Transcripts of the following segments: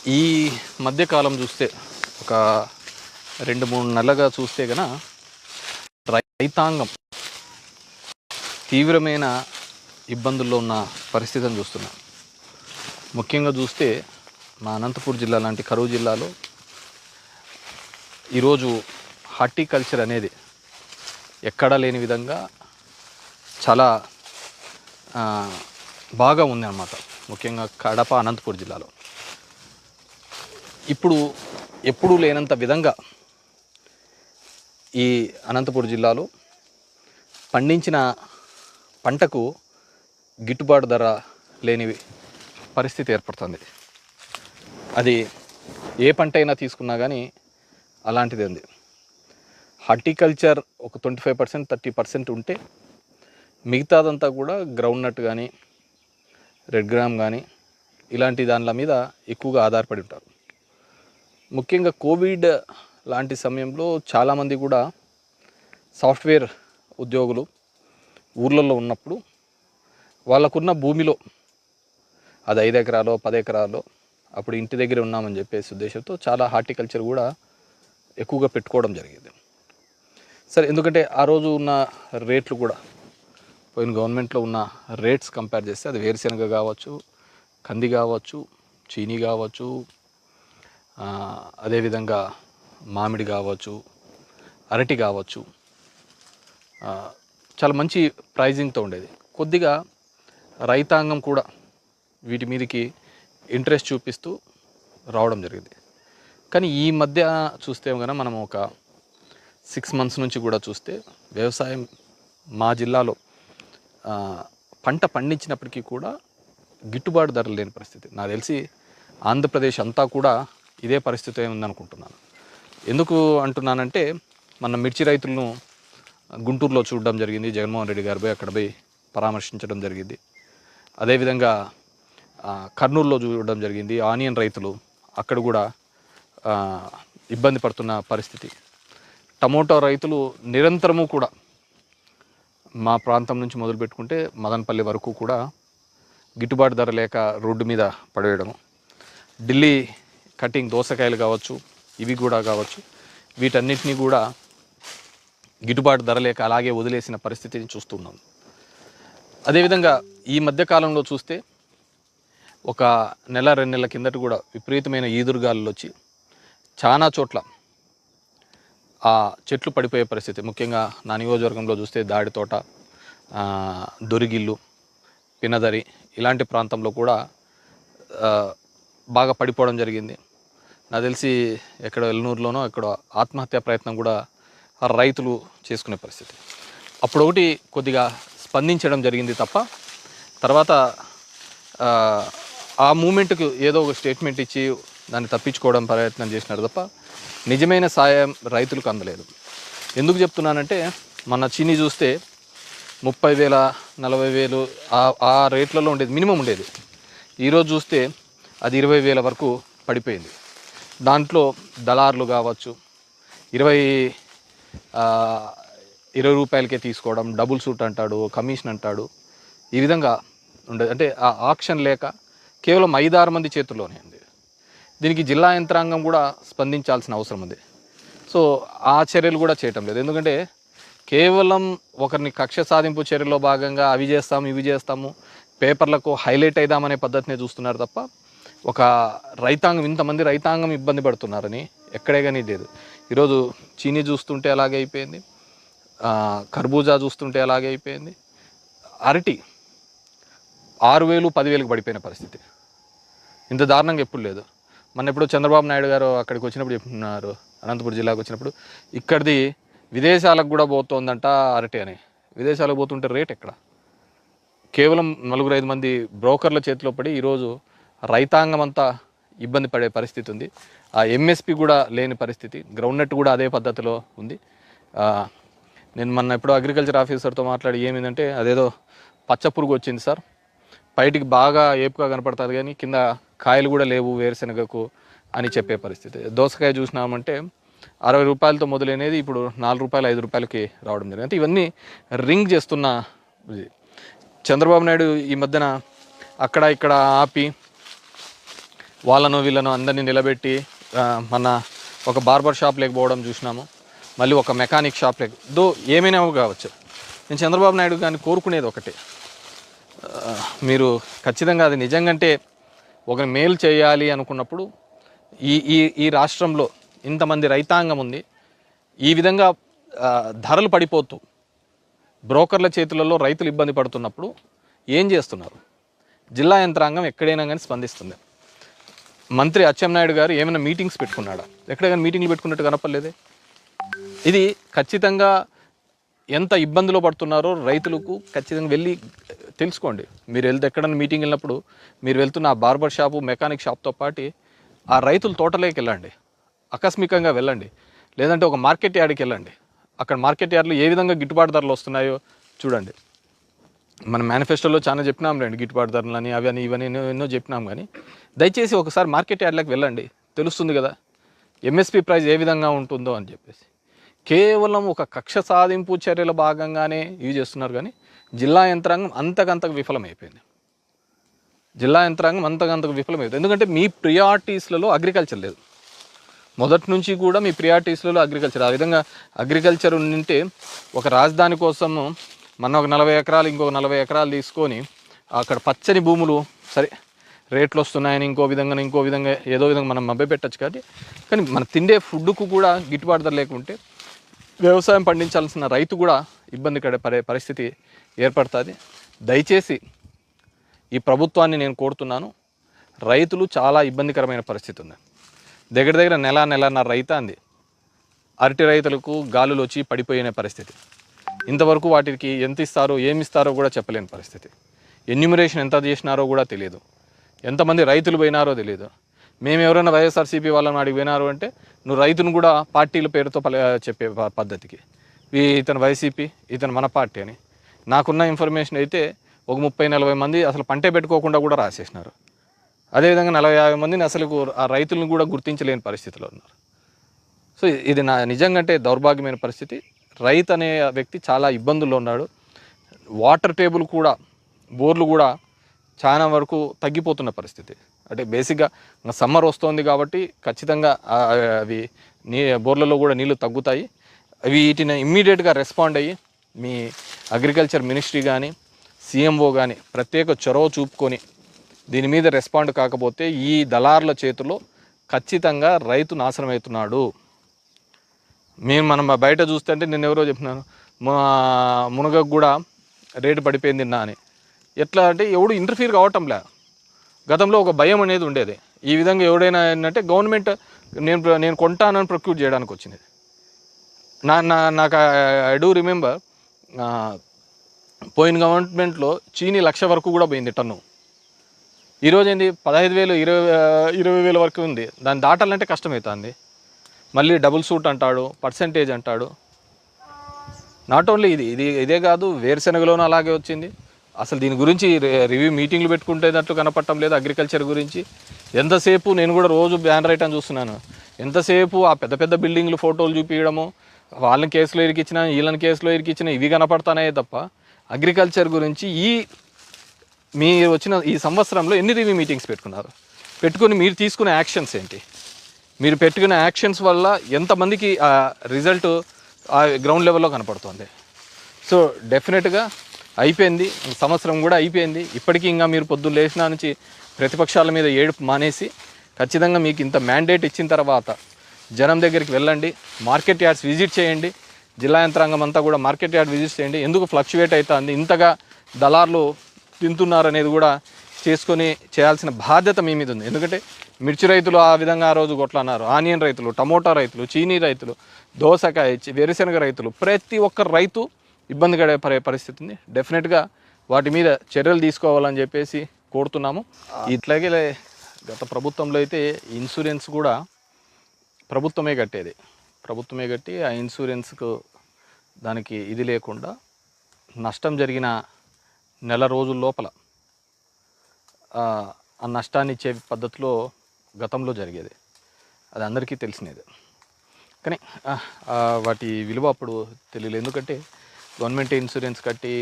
ఈ మధ్యకాలం చూస్తే ఒక 2-3 నెలలుగా చూస్తే గన రైతాంగం తీవ్రమైన ఇబ్బందుల్లో ఉన్న పరిస్థితిని చూస్తున్నాం. ముఖ్యంగా చూస్తే మా అనంతపూర్ జిల్లా లాంటి కరువు జిల్లాలో ఈరోజు హార్టికల్చర్ అనేది ఎక్కడా లేని విధంగా చాలా బాగా ఉంది అన్నమాట. ముఖ్యంగా కడప అనంతపూర్ జిల్లాలో ఇప్పుడు ఎప్పుడూ లేనంత విధంగా ఈ అనంతపూర్ జిల్లాలో పండించిన పంటకు గిట్టుబాటు ధర లేని పరిస్థితి ఏర్పడుతుంది. అది ఏ పంట అయినా తీసుకున్నా కానీ అలాంటిది ఉంది. హార్టికల్చర్ ఒక 25% 30% ఉంటే మిగతాదంతా కూడా గ్రౌండ్ నట్ కానీ రెడ్ గ్రామ్ కానీ ఇలాంటి దానిల మీద ఎక్కువగా ఆధారపడి ఉంటారు. ముఖ్యంగా కోవిడ్ లాంటి సమయంలో చాలామంది కూడా సాఫ్ట్వేర్ ఉద్యోగులు ఊర్లలో ఉన్నప్పుడు వాళ్ళకున్న భూమిలో అది 5 ఎకరాలో 10 ఎకరాలో అప్పుడు ఇంటి దగ్గర ఉన్నామని చెప్పేసి ఉద్దేశంతో చాలా హార్టికల్చర్ కూడా ఎక్కువగా పెట్టుకోవడం జరిగింది. సరే, ఎందుకంటే ఆ రోజు ఉన్న రేట్లు కూడా పోయిన గవర్నమెంట్లో ఉన్న రేట్స్ కంపేర్ చేస్తే అది వేరుశెనగ కావచ్చు, కంది కావచ్చు, చీనీ కావచ్చు, అదేవిధంగా మామిడి కావచ్చు, అరటి కావచ్చు, చాలా మంచి ప్రైజింగ్తో ఉండేది. కొద్దిగా రైతాంగం కూడా వీటి మీదకి ఇంట్రెస్ట్ చూపిస్తూ రావడం జరిగింది. కానీ ఈ మధ్య చూస్తే కనుక మనం ఒక 6 months నుంచి కూడా చూస్తే వ్యవసాయం మా జిల్లాలో పంట పండించినప్పటికీ కూడా గిట్టుబాటు ధరలు లేని పరిస్థితి. నాకు తెలిసి ఆంధ్రప్రదేశ్ అంతా కూడా ఇదే పరిస్థితి ఉందనుకుంటున్నాను. ఎందుకు అంటున్నానంటే మన మిర్చి రైతులను గుంటూరులో చూడడం జరిగింది. జగన్మోహన్ రెడ్డి గారు పోయి అక్కడ పోయి పరామర్శించడం జరిగింది. అదేవిధంగా కర్నూలులో చూడడం జరిగింది. ఆనియన్ రైతులు అక్కడ కూడా ఇబ్బంది పడుతున్న పరిస్థితి. టమోటా రైతులు నిరంతరము కూడా మా ప్రాంతం నుంచి మొదలుపెట్టుకుంటే మదనపల్లి వరకు కూడా గిట్టుబాటు ధర లేక రోడ్డు మీద పడవేయడము, ఢిల్లీ కటింగ్ దోసకాయలు కావచ్చు, ఇవి కూడా కావచ్చు, వీటన్నిటినీ కూడా గిట్టుబాటు ధర లేక అలాగే వదిలేసిన పరిస్థితిని చూస్తున్నాం. అదేవిధంగా ఈ మధ్యకాలంలో చూస్తే ఒక 1-2 నెలల కిందట కూడా విపరీతమైన ఈదురుగాలు వచ్చి చాలా చోట్ల ఆ చెట్లు పడిపోయే పరిస్థితి. ముఖ్యంగా నా నియోజకవర్గంలో చూస్తే దాడితోట, దొరిగిల్లు, పినదరి ఇలాంటి ప్రాంతంలో కూడా బాగా పడిపోవడం జరిగింది. నాకు తెలిసి ఎక్కడ ఎల్నూరులోనో ఎక్కడ ఆత్మహత్యా ప్రయత్నం కూడా రైతులు చేసుకునే పరిస్థితి. అప్పుడు ఒకటి కొద్దిగా స్పందించడం జరిగింది తప్ప తర్వాత ఆ మూమెంట్కు ఏదో ఒక స్టేట్మెంట్ ఇచ్చి దాన్ని తప్పించుకోవడం ప్రయత్నం చేసినారు తప్ప నిజమైన సాయం రైతులకు అందలేదు. ఎందుకు చెప్తున్నానంటే మన చీనీ చూస్తే 30,000 40,000 ఆ రేట్లలో ఉండేది, మినిమం ఉండేది. ఈరోజు చూస్తే అది 20,000 వరకు పడిపోయింది. దాంట్లో దళారులు కావచ్చు 20 రూపాయలకే తీసుకోవడం, డబుల్ సూట్ అంటాడు, కమిషన్ అంటాడు, ఈ విధంగా ఉండేది. అంటే ఆ ఆక్షన్ లేక కేవలం 5-6 మంది చేతుల్లోనే ఉంది. దీనికి జిల్లా యంత్రాంగం కూడా స్పందించాల్సిన అవసరం ఉంది. సో ఆ చర్యలు కూడా చేయటం లేదు. ఎందుకంటే కేవలం ఒకరిని కక్ష సాధింపు చర్యలో భాగంగా అవి చేస్తాము ఇవి చేస్తాము పేపర్లకు హైలైట్ అయిదామనే పద్ధతినే చూస్తున్నారు తప్ప ఒక రైతాంగం, ఇంతమంది రైతాంగం ఇబ్బంది పడుతున్నారని ఎక్కడే కానీ లేదు. ఈరోజు చీనీ చూస్తుంటే అలాగే అయిపోయింది, కర్బూజా చూస్తుంటే అలాగే అయిపోయింది, అరటి 6,000 10,000కి పడిపోయిన పరిస్థితి. ఇంత దారుణంగా ఎప్పుడు లేదు. మొన్న ఎప్పుడు చంద్రబాబు నాయుడు గారు అక్కడికి వచ్చినప్పుడు చెప్తున్నారు, అనంతపురం జిల్లాకు వచ్చినప్పుడు ఇక్కడిది విదేశాలకు కూడా పోతుందంట అరటి అని. విదేశాలకు పోతుంటే రేట్ ఎక్కడ? కేవలం 4-5 మంది బ్రోకర్ల చేతిలో పడి ఈరోజు రైతాంగం అంతా ఇబ్బంది పడే పరిస్థితి ఉంది. ఆ ఎంఎస్పి కూడా లేని పరిస్థితి, గ్రౌండ్ నట్ కూడా అదే పద్ధతిలో ఉంది. నేను మొన్న ఎప్పుడో అగ్రికల్చర్ ఆఫీసర్తో మాట్లాడి ఏమిందంటే అదేదో పచ్చ పురుగు వచ్చింది సార్, బయటికి బాగా ఏపుగా కనపడుతుంది కానీ కింద కాయలు కూడా లేవు వేరుశెనగకు అని చెప్పే పరిస్థితి. దోసకాయ చూసినామంటే 60 రూపాయలతో మొదలైనది ఇప్పుడు 4 రూపాయలు 5 రూపాయలకి రావడం జరిగింది. అంటే ఇవన్నీ రింగ్ చేస్తున్న చంద్రబాబు నాయుడు ఈ మధ్యన అక్కడ ఇక్కడ ఆపి వాళ్ళను వీళ్ళను అందరినీ నిలబెట్టి మన ఒక బార్బర్ షాప్ లేకపోవడం చూసినాము, మళ్ళీ ఒక మెకానిక్ షాప్ దో ఏమైనా కావచ్చు. నేను చంద్రబాబు నాయుడు గారిని కోరుకునేది ఒకటే, మీరు ఖచ్చితంగా అది నిజంగంటే ఒక మేలు చేయాలి అనుకున్నప్పుడు ఈ ఈ ఈ రాష్ట్రంలో ఇంతమంది రైతాంగం ఉంది, ఈ విధంగా ధరలు పడిపోతూ బ్రోకర్ల చేతులలో రైతులు ఇబ్బంది పడుతున్నప్పుడు ఏం చేస్తున్నారు? జిల్లా యంత్రాంగం ఎక్కడైనా కానీ స్పందిస్తుంది. మంత్రి అచ్చెన్నాయుడు గారు ఏమైనా మీటింగ్స్ పెట్టుకున్నాడా? ఎక్కడ కానీ మీటింగ్లు పెట్టుకున్నట్టు కనపడలేదే. ఇది ఖచ్చితంగా ఎంత ఇబ్బందులు పడుతున్నారో రైతులకు ఖచ్చితంగా వెళ్ళి తెలుసుకోండి. మీరు ఎక్కడన్నా మీటింగ్ వెళ్ళినప్పుడు మీరు వెళ్తున్న ఆ బార్బర్ షాపు, మెకానిక్ షాప్తో పాటు ఆ రైతుల తోటలోకి వెళ్ళండి, ఆకస్మికంగా వెళ్ళండి. లేదంటే ఒక మార్కెట్ యార్డ్కి వెళ్ళండి, అక్కడ మార్కెట్ యార్డ్లో ఏ విధంగా గిట్టుబాటు ధరలు వస్తున్నాయో చూడండి. మన మేనిఫెస్టోలో చాలా చెప్పినాం రండి, గిట్టుబాటు ధరలు అని అవి అని ఇవన్నీ ఎన్నో చెప్పినాం. కానీ దయచేసి ఒకసారి మార్కెట్ యార్డ్లోకి వెళ్ళండి, తెలుస్తుంది కదా ఎంఎస్పి ప్రైస్ ఏ విధంగా ఉంటుందో అని చెప్పేసి. కేవలం ఒక కక్ష సాధింపు చర్యల భాగంగానే ఇవి చేస్తున్నారు. కానీ జిల్లా యంత్రాంగం అంతకంతకు విఫలమైపోయింది. ఎందుకంటే మీ ప్రియారిటీస్లలో అగ్రికల్చర్ లేదు. మొదటి నుంచి కూడా మీ ప్రియారిటీస్లలో అగ్రికల్చర్. ఆ విధంగా అగ్రికల్చర్ ఉంటే ఒక రాజధాని కోసము మన ఒక 40 ఎకరాలు ఇంకొక 40 ఎకరాలు తీసుకొని అక్కడ పచ్చని భూములు సరే రేట్లు వస్తున్నాయని ఇంకో విధంగా ఏదో విధంగా మనం మభ్యపెట్టచ్చు. కానీ మన తిండే ఫుడ్కు కూడా గిట్టుబాటు ధర లేకుంటే వ్యవసాయం పండించాల్సిన రైతు కూడా ఇబ్బంది పడే పరిస్థితి ఏర్పడుతుంది. దయచేసి ఈ ప్రభుత్వాన్ని నేను కోరుతున్నాను, రైతులు చాలా ఇబ్బందికరమైన పరిస్థితి ఉంది. దగ్గర నెలన్నర రైతాంది అరటి రైతులకు గాలులు వచ్చి పడిపోయిన పరిస్థితి. ఇంతవరకు వాటికి ఎంత ఇస్తారో ఏమిస్తారో కూడా చెప్పలేని పరిస్థితి. ఎన్యూమరేషన్ ఎంత చేసినారో కూడా తెలియదు, ఎంతమంది రైతులు పోయినారో తెలియదు. మేము ఎవరైనా వైఎస్ఆర్సీపీ వాళ్ళని అడిగి పోయినారు అంటే నువ్వు రైతును కూడా పార్టీల పేరుతో చెప్పే పద్ధతికి ఇతను వైసీపీ ఇతను మన పార్టీ అని. నాకున్న ఇన్ఫర్మేషన్ అయితే ఒక 30-40 మంది అసలు పంటే పెట్టుకోకుండా కూడా రాసేసినారు. అదేవిధంగా 40-50 మందిని అసలు ఆ రైతులను కూడా గుర్తించలేని పరిస్థితిలో ఉన్నారు. సో ఇది నిజంగా దౌర్భాగ్యమైన పరిస్థితి. రైతు అనే వ్యక్తి చాలా ఇబ్బందుల్లో ఉన్నాడు. వాటర్ టేబుల్ కూడా, బోర్లు కూడా చాలా వరకు తగ్గిపోతున్న పరిస్థితి. అంటే బేసిక్గా సమ్మర్ వస్తుంది కాబట్టి ఖచ్చితంగా అవి బోర్లలో కూడా నీళ్లు తగ్గుతాయి. వీటిని ఇమ్మీడియట్గా రెస్పాండ్ అయ్యి మీ అగ్రికల్చర్ మినిస్ట్రీ కానీ సీఎంఓ కానీ ప్రత్యేక చొరవ చూపుకొని దీని మీద రెస్పాండ్ కాకపోతే ఈ దళారుల చేతిలో ఖచ్చితంగా రైతు నాశనం అవుతున్నాడు. మనం బయట చూస్తుంటే నేను ఎవరో చెప్తున్నాను మునగకు కూడా రేటు పడిపోయింది నిన్న అని. ఎట్లా అంటే ఎవడు ఇంటర్ఫీర్ కావటంలే. గతంలో ఒక భయం అనేది ఉండేది. ఈ విధంగా ఎవడైనా ఏంటంటే గవర్నమెంట్ నేను కొంటానని ప్రొక్యూర్ చేయడానికి వచ్చింది. నాకు ఐ డూ రిమెంబర్ పోయిన గవర్నమెంట్లో చీనీ 1,00,000 వరకు కూడా పోయింది టన్ను. ఈరోజు ఏంది 15,000 20,000 వరకు ఉంది. దాన్ని దాటాలంటే కష్టమవుతుంది. మళ్ళీ డబుల్ సూట్ అంటాడు, పర్సంటేజ్ అంటాడు. నాట్ ఓన్లీ ఇదే కాదు, వేరుశెనగలోనూ అలాగే వచ్చింది. అసలు దీని గురించి రివ్యూ మీటింగ్లు పెట్టుకుంటేనట్లు కనపడటం లేదు. అగ్రికల్చర్ గురించి ఎంతసేపు నేను కూడా రోజు బ్యానర్ ఐటమ్ చూస్తున్నాను. ఎంతసేపు ఆ పెద్ద పెద్ద బిల్డింగ్లు ఫోటోలు చూపించడము, వాళ్ళని కేసులో ఇరికిచ్చిన వీళ్ళని కేసులో ఇరికిచ్చిన ఇవి కనపడతానే తప్ప అగ్రికల్చర్ గురించి మీరు వచ్చిన ఈ సంవత్సరంలో ఎన్ని రివ్యూ మీటింగ్స్ పెట్టుకుని మీరు తీసుకునే యాక్షన్స్ ఏంటి? మీరు పెట్టుకునే యాక్షన్స్ వల్ల ఎంతమందికి రిజల్ట్ గ్రౌండ్ లెవెల్లో కనపడుతుంది. సో డెఫినెట్గా అయిపోయింది, సంవత్సరం కూడా అయిపోయింది. ఇప్పటికీ ఇంకా మీరు పొద్దున్న లేచిన నుంచి ప్రతిపక్షాల మీద ఏడుపు మానేసి ఖచ్చితంగా మీకు ఇంత మ్యాండేట్ ఇచ్చిన తర్వాత జనం దగ్గరికి వెళ్ళండి, మార్కెట్ యార్డ్స్ విజిట్ చేయండి. జిల్లా యంత్రాంగం అంతా కూడా మార్కెట్ యార్డ్ విజిట్ చేయండి. ఎందుకు ఫ్లక్చువేట్ అవుతుంది, ఇంతగా దళార్లు తింటున్నారు అనేది కూడా చేయాల్సిన బాధ్యత మీ మీద ఉంది. ఎందుకంటే మిర్చి రైతులు ఆ విధంగా ఆ రోజు కొట్లన్నారు, ఆనియన్ రైతులు, టమోటా రైతులు, చీనీ రైతులు, దోసకాయ, వేరుశెనగ రైతులు, ప్రతి ఒక్క రైతు ఇబ్బంది పడే పరిస్థితి ఉంది. డెఫినెట్గా వాటి మీద చర్యలు తీసుకోవాలని చెప్పేసి కోరుతున్నాము. ఇట్లాగే గత ప్రభుత్వంలో అయితే ఇన్సూరెన్స్ కూడా ప్రభుత్వమే కట్టి ఆ ఇన్సూరెన్స్కు దానికి ఇది లేకుండా నష్టం జరిగిన నెల రోజుల లోపల ఆ నష్టాన్ని ఇచ్చే పద్ధతిలో గతంలో జరిగేది. అది అందరికీ తెలిసినది. కానీ వాటి విలువ అప్పుడు తెలియలేదు. ఎందుకంటే గవర్నమెంటే ఇన్సూరెన్స్ కట్టి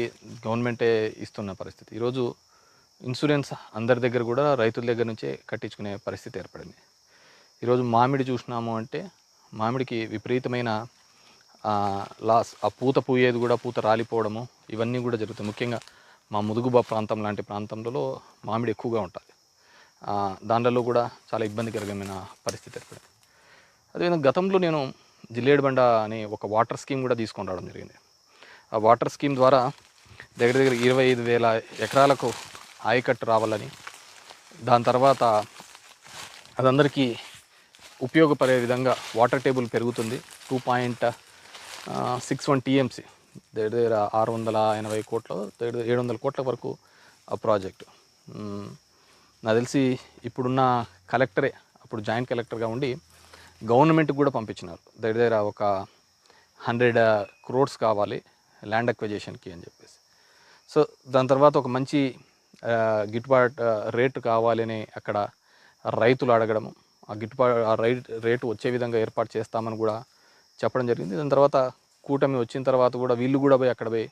గవర్నమెంటే ఇస్తున్న పరిస్థితి. ఈరోజు ఇన్సూరెన్స్ అందరి దగ్గర కూడా రైతుల దగ్గర నుంచే కట్టించుకునే పరిస్థితి ఏర్పడింది. ఈరోజు మామిడి చూసినాము అంటే మామిడికి విపరీతమైన లాస్, ఆ పూత పూయేది కూడా పూత రాలిపోవడము ఇవన్నీ కూడా జరుగుతాయి. ముఖ్యంగా మా ముదుగుబ ప్రాంతం లాంటి ప్రాంతంలో మామిడి ఎక్కువగా ఉంటుంది. దాంట్లో కూడా చాలా ఇబ్బందికరమైన పరిస్థితి ఏర్పడింది. అదేవిధంగా గతంలో నేను జిల్లేడుబండ అనే ఒక వాటర్ స్కీమ్ కూడా తీసుకొని రావడం జరిగింది. ఆ వాటర్ స్కీమ్ ద్వారా దగ్గర దగ్గర 25,000 ఎకరాలకు ఆయకట్టు రావాలని, దాని తర్వాత అదందరికీ ఉపయోగపడే విధంగా వాటర్ టేబుల్ పెరుగుతుంది. 2.61 టీఎంసీ, దగ్గర దగ్గర 680 కోట్ల, దగ్గర 700 కోట్ల వరకు ఆ ప్రాజెక్టు. నాకు తెలిసి ఇప్పుడున్న కలెక్టరే అప్పుడు జాయింట్ కలెక్టర్గా ఉండి గవర్నమెంట్కి కూడా పంపించినారు. దగ్గర దగ్గర ఒక 100 crores కావాలి ల్యాండ్ అక్విజిషన్కి అని చెప్పేసి. సో దాని తర్వాత ఒక మంచి గిట్టుబాటు రేటు కావాలని అక్కడ రైతులు అడగడము, ఆ రేటు వచ్చే విధంగా ఏర్పాటు చేస్తామని కూడా చెప్పడం జరిగింది. దాని తర్వాత కూటమి వచ్చిన తర్వాత కూడా వీళ్ళు కూడా పోయి అక్కడ పోయి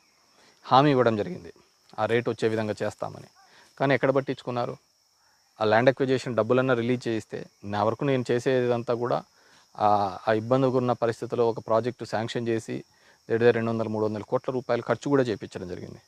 హామీ ఇవ్వడం జరిగింది, ఆ రేటు వచ్చే విధంగా చేస్తామని. కానీ ఎక్కడ పట్టించుకున్నారు? ఆ ల్యాండ్ అక్విజిషన్ డబ్బులన్నా రిలీజ్ చేయిస్తే నా వరకు నేను చేసేదంతా కూడా ఆ ఇబ్బందిగా ఉన్న పరిస్థితుల్లో ఒక ప్రాజెక్టు శాంక్షన్ చేసి దగ్గర 200-300 కోట్ల రూపాయలు ఖర్చు కూడా చేయించడం జరిగింది.